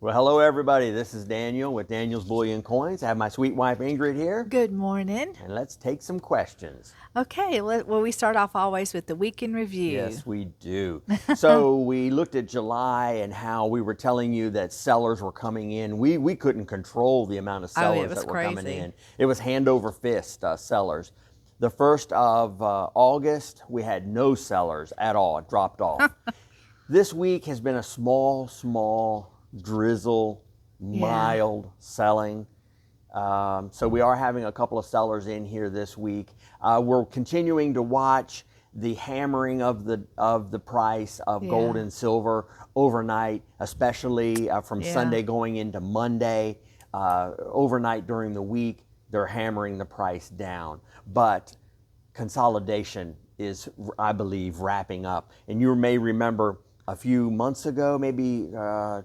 Well, hello everybody. This is Daniel with Daniel's Bullion Coins. I have my sweet wife Ingrid here, Good morning. and let's take some questions. Okay, well, we start off always with the week in review. Yes, we do. So we looked at July and how we were telling you that sellers were coming in. We couldn't control the amount of Oh, it sellers was that were coming crazy. in. It was hand over fist sellers. The 1st of August, we had no sellers at all. It dropped off. This week has been a small drizzle, Yeah. mild selling. So we are having a couple of sellers in here this week. We're continuing to watch the hammering of the price of gold Yeah. and silver overnight, especially from Yeah. Sunday going into Monday. Overnight during the week, they're hammering the price down. But consolidation is, I believe, wrapping up. And you may remember a few months ago, maybe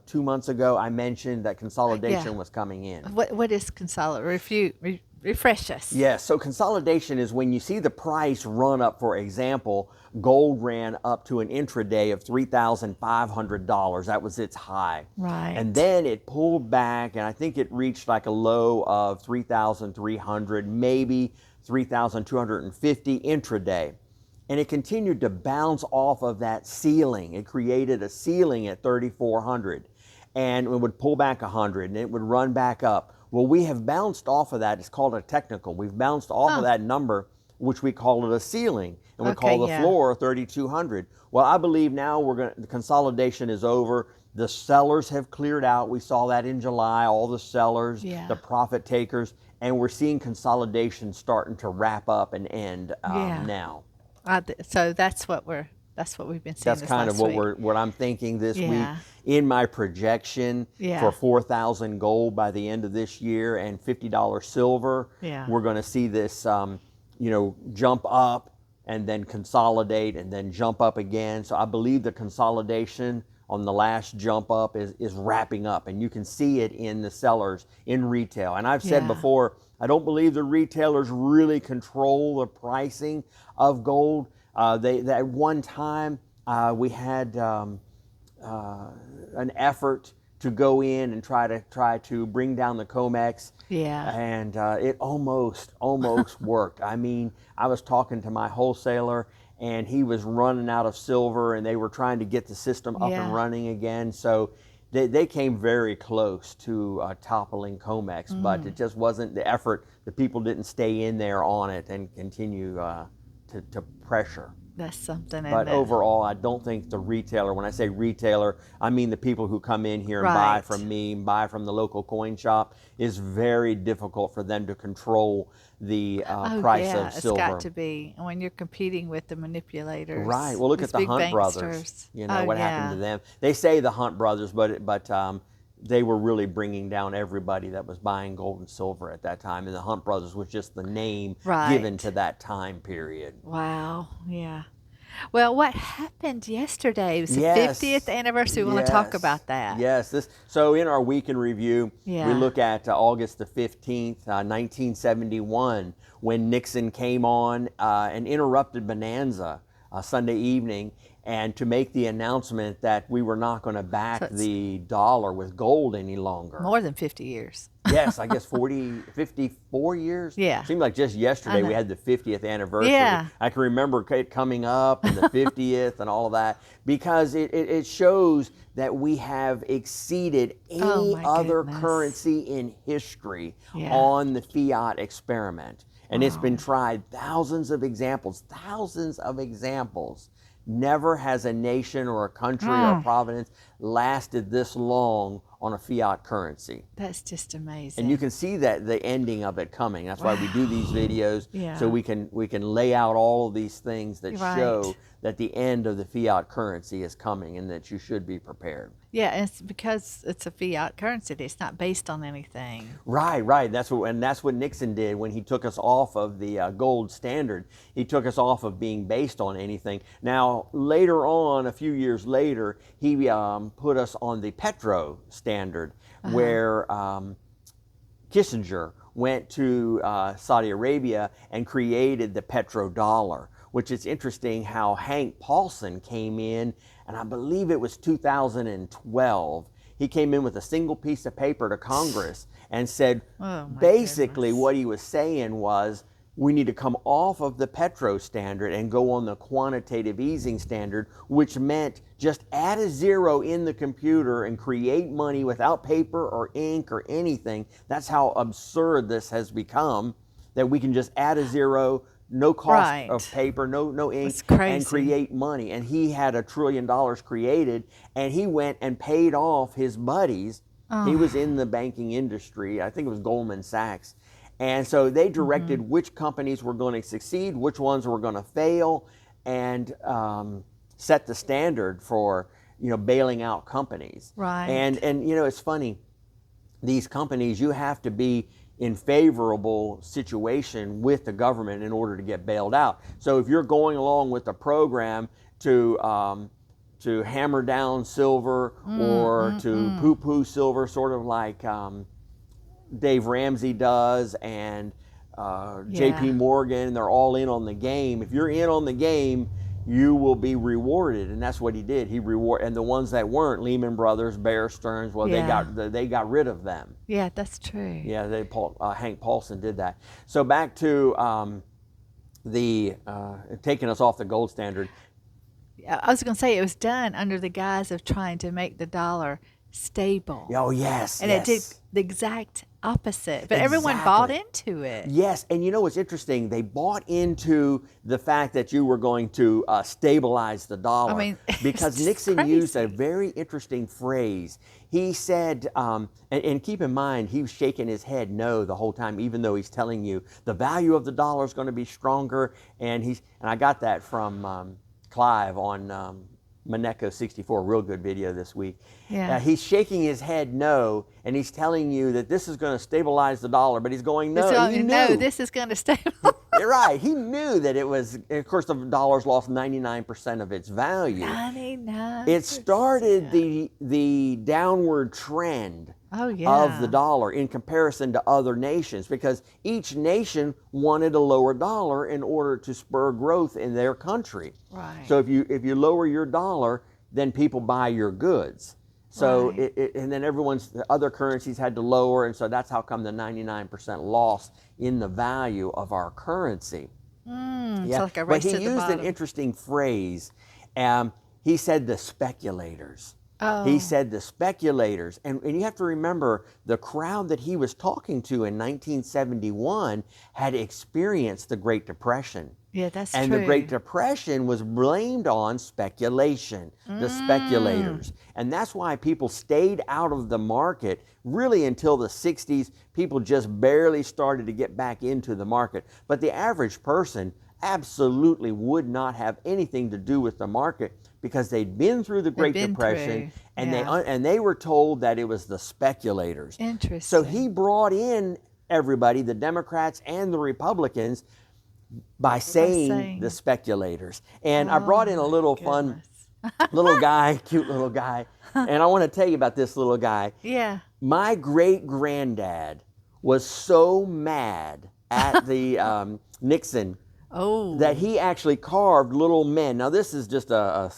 2 months ago, I mentioned that Yeah. consolidation was coming in. What is consolidate? Refresh us. Yes, so consolidation is when you see the price run up. For example, gold ran up to an intraday of $3,500. That was its high. Right. And then it pulled back, and I think it reached like a low of 3,300, maybe 3,250 intraday. And it continued to bounce off of that ceiling. It created a ceiling at 3,400, and it would pull back 100, and it would run back up. Well, we have bounced off of that. It's called a technical. We've bounced off of that number, which we call it a ceiling, and we Okay, call the yeah. floor 3,200. Well, I believe now the consolidation is over. The sellers have cleared out. We saw that in July, all the sellers, Yeah. the profit takers, and we're seeing consolidation starting to wrap up and end Yeah. now. So that's what we've been seeing That's this kind of last week. what I'm thinking this week Yeah. in my projection Yeah. for 4,000 gold by the end of this year and $50 silver. Yeah. We're going to see this, jump up and then consolidate and then jump up again. So I believe the consolidation on the last jump up is wrapping up, and you can see it in the sellers in retail. And I've said Yeah. before, I don't believe the retailers really control the pricing of gold. At one time, we had an effort to go in and try to bring down the COMEX, Yeah. and it almost worked. I mean, I was talking to my wholesaler, and he was running out of silver, and they were trying to get the system up Yeah. and running again. So they came very close to toppling COMEX, but it just wasn't the effort. The people didn't stay in there on it and continue to pressure. That's something. But overall, I don't think the retailer, when I say retailer, I mean the people who come in here and buy Right. from me and buy from the local coin shop, is very difficult for them to control the price yeah, of silver. it's got to be when you're competing with the manipulators. Right. Well, look these at the big Hunt brothers. banksters. You know what happened to Yeah. them? They say the Hunt brothers, but they were really bringing down everybody that was buying gold and silver at that time, and the Hunt brothers was just the name given Right. to that time period. Wow. Yeah. Well, what happened yesterday? It was the Yes. 50th anniversary. We want to talk about that. Yes. So in our week in review, we Yeah. look at August the 15th, 1971, when Nixon came on and interrupted Bonanza Sunday evening, and to make the announcement that we were not going to back So it's the dollar with gold any longer. more than 50 years. Yes, I guess 54 years. Yeah. Seemed like just I yesterday we know. had the 50th anniversary. Yeah. I can remember it coming up and the 50th and all of that, because it shows that we have exceeded Oh any my other goodness. currency in history Yeah. on the fiat experiment. And it's been Wow. tried, thousands of examples. Never has a nation or a country or a province lasted this long on a fiat currency. That's just amazing. And you can see that the ending of it coming. That's why we do these videos, Yeah. so we can lay out all of these things that Right. show that the end of the fiat currency is coming and that you should be prepared. Yeah, and it's because it's a fiat currency. It's not based on anything. Right. That's what Nixon did when he took us off of the gold standard. He took us off of being based on anything. Now, later on, a few years later, he put us on the petro standard, where Kissinger went to Saudi Arabia and created the petrodollar, which is interesting how Hank Paulson came in, and I believe it was 2012. He came in with a single piece of paper to Congress and said, Oh, my basically goodness. what he was saying was, we need to come off of the petro standard and go on the quantitative easing standard, which meant just add a zero in the computer and create money without paper or ink or anything. That's how absurd this has become, that we can just add a zero, no cost Right. of paper, no ink, It's crazy. and create money. And he had $1 trillion created, and he went and paid off his buddies. He was in the banking industry. I think it was Goldman Sachs. And so they directed which companies were going to succeed, which ones were going to fail, and set the standard for, bailing out companies. Right. And it's funny, these companies, you have to be in favorable situation with the government in order to get bailed out. So if you're going along with the program to hammer down silver or to poo-poo silver, sort of like Dave Ramsey does, and JP Morgan, they're all in on the game. If you're in on the game, you will be rewarded, and that's what he did. And the ones that weren't, Lehman Brothers, Bear Stearns, well, they got rid of them. Yeah, that's true. Yeah, Hank Paulson did that. So back to taking us off the gold standard. I was going to say it was done under the guise of trying to make the dollar stable. Oh, yes. And it did the exact opposite. But everyone bought into it. Yes, and what's interesting? They bought into the fact that you were going to stabilize the dollar. I mean, because it's Nixon crazy. used a very interesting phrase. He said, and keep in mind, he was shaking his head no the whole time, even though he's telling you the value of the dollar is going to be stronger. And I got that from Clive on Maneko 64, real good video this week. Yeah. He's shaking his head no, and he's telling you that this is going to stabilize the dollar, but he's going no. He knew. No, this is going to stabilize. You're right. He knew that it was, of course, the dollar's lost 99% of its value. 99%. It started the downward trend of the dollar in comparison to other nations, because each nation wanted a lower dollar in order to spur growth in their country. Right. So if you lower your dollar, then people buy your goods. So and then the other currencies had to lower, and so that's how come the 99% loss in the value of our currency. It's like a race but to he the used bottom. an interesting phrase. He said the speculators. Oh. He said the speculators. And you have to remember, the crowd that he was talking to in 1971 had experienced the Great Depression. Yeah, that's And true. the Great Depression was blamed on speculation, the speculators. And that's why people stayed out of the market really until the 60s. People just barely started to get back into the market. But the average person absolutely would not have anything to do with the market, because they'd been through the Great Depression, and they were told that it was the speculators. Interesting. So he brought in everybody, the Democrats and the Republicans, by saying the speculators. And I brought in a little fun little guy, cute little guy. And I want to tell you about this little guy. Yeah. My great-granddad was so mad at the Nixon that he actually carved little men. Now, this is just a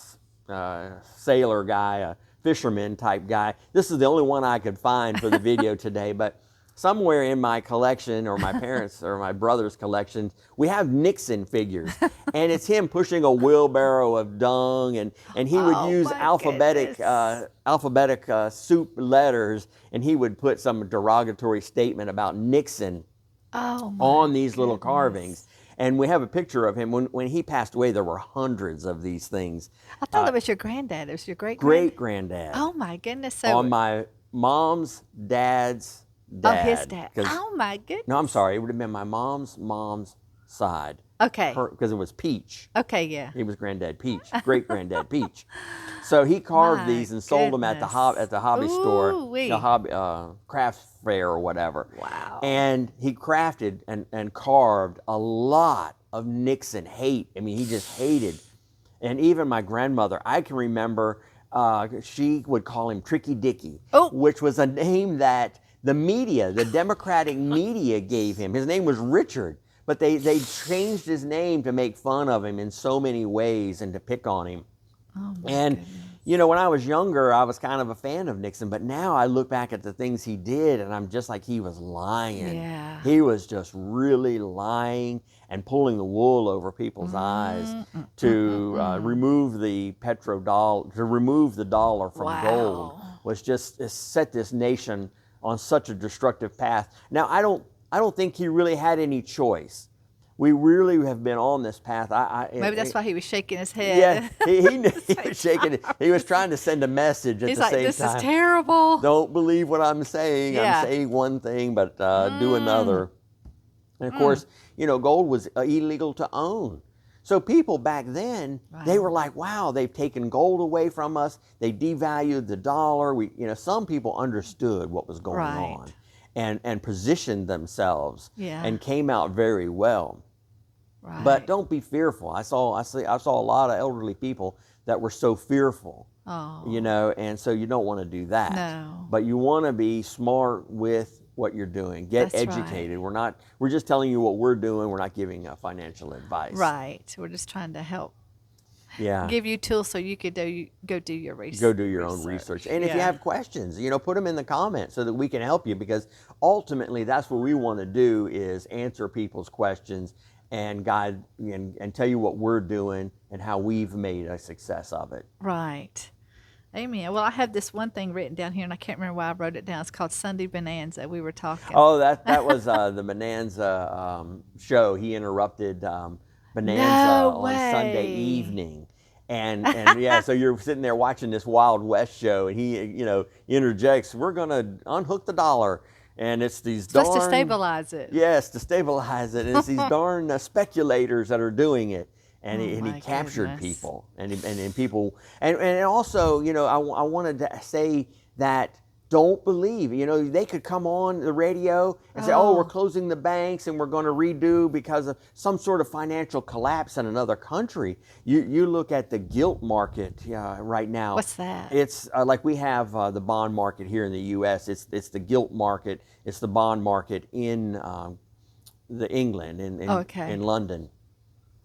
sailor guy, a fisherman type guy. This is the only one I could find for the video today, but somewhere in my collection, or my parents' or my brother's collection, we have Nixon figures. And it's him pushing a wheelbarrow of dung, and he would use alphabetic soup letters, and he would put some derogatory statement about Nixon on these little carvings. And we have a picture of him. When he passed away, there were hundreds of these things. I thought it was your granddad. It was your Great-granddad. Oh, my goodness. So on my mom's dad's dad. Oh, his dad. Oh, my goodness. No, I'm sorry. It would have been my mom's side. Okay. Because it was Peach. Okay, yeah. He was Granddad Peach, great-granddad Peach. So he carved these and sold them at the hobby store, the craft fair or whatever. Wow. And he crafted and carved a lot of Nixon hate. I mean, he just hated. And even my grandmother, I can remember, she would call him Tricky Dicky, which was a name that the media, the Democratic media gave him. His name was Richard, but they changed his name to make fun of him in so many ways and to pick on him. Oh, my and goodness. You know, when I was younger, I was kind of a fan of Nixon, but now I look back at the things he did and I'm just like, he was lying. Yeah. He was just really lying and pulling the wool over people's eyes to remove the petrodollar, to remove the dollar from gold, Wow. was just it set this nation on such a destructive path. Now, I don't think he really had any choice. We really have been on this path. Maybe that's why he was shaking his head. Yeah, he was shaking it. He was trying to send a message at He's the like, same this time. is terrible. Don't believe what I'm saying. Yeah. I'm saying one thing, but do another. And of course, you know, gold was illegal to own. So people back then, they were like, wow, they've taken gold away from us. They devalued the dollar. Some people understood what was going on and positioned themselves and came out very well. Right. But don't be fearful. I saw a lot of elderly people that were so fearful, and so you don't want to do that. No. But you want to be smart with what you're doing. Get educated. We're just telling you what we're doing. We're not giving financial advice. Right. We're just trying to help. Yeah. Give you tools so you could go do your research. Go do your own research. And if you have questions, put them in the comments so that we can help you, because ultimately that's what we want to do, is answer people's questions and guide and tell you what we're doing and how we've made a success of it. Right. Amen. Well, I have this one thing written down here, and I can't remember why I wrote it down. It's called Sunday Bonanza. We were talking. Oh, that was the Bonanza show. He interrupted Bonanza on Sunday evening. And yeah, so you're sitting there watching this Wild West show, and he interjects, "We're going to unhook the dollar." And it's these supposed to stabilize it. Yes, to stabilize it. And it's these darn speculators that are doing it. And he captured people. And people. And also, I wanted to say that don't believe. They could come on the radio and say, oh, we're closing the banks and we're going to redo because of some sort of financial collapse in another country. You look at the gilt market right now. What's that? It's like we have the bond market here in the U.S. It's the gilt market. It's the bond market in England, in London.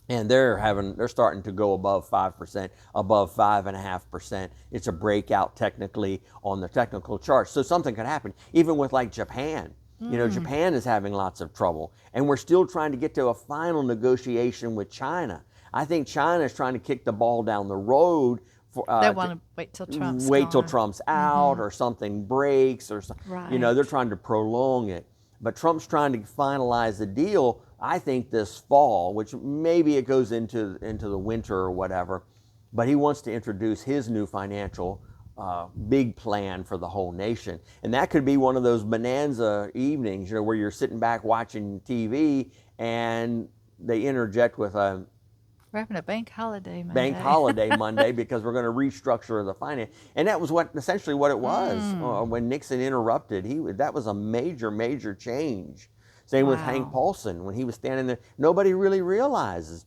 And they're starting to go above 5%, above 5.5%. It's a breakout technically on the technical chart. So something could happen, even with like Japan. Japan is having lots of trouble, and we're still trying to get to a final negotiation with China. I think China is trying to kick the ball down the road. They want to wait till Trump's till Trump's out, or something breaks, or something. They're trying to prolong it. But Trump's trying to finalize the deal, I think, this fall, which maybe it goes into the winter or whatever. But he wants to introduce his new financial big plan for the whole nation. And that could be one of those Bonanza evenings, where you're sitting back watching TV and they interject with a we're having a bank holiday Monday. Bank holiday Monday because we're going to restructure the finance. And that was essentially what it was when Nixon interrupted. That was a major change. Same with Hank Paulson when he was standing there. Nobody really realizes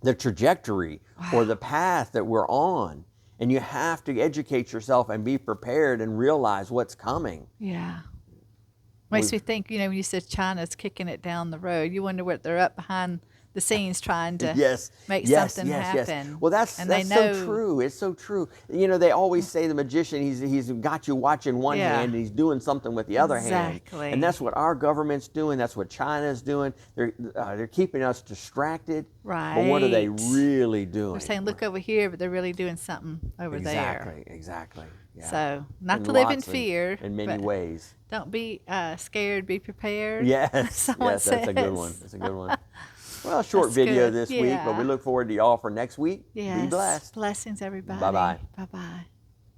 the trajectory or the path that we're on. And you have to educate yourself and be prepared and realize what's coming. Yeah. Makes me think, when you said China's kicking it down the road, you wonder what they're up behind the scenes trying to make something happen. Well, that's so true. It's so true. They always say the magician, he's got you watching one hand and he's doing something with the other hand. And that's what our government's doing. That's what China's doing. They're keeping us distracted. Right. But what are they really doing? They're saying, look over here, but they're really doing something over there. Exactly. Yeah. So, not to live in fear. In many ways. Don't be scared, be prepared. Yes, that's a good one. That's a good one. Well, short video this week, but we look forward to y'all for next week. Yes. Be blessed. Blessings, everybody. Bye-bye. Bye-bye.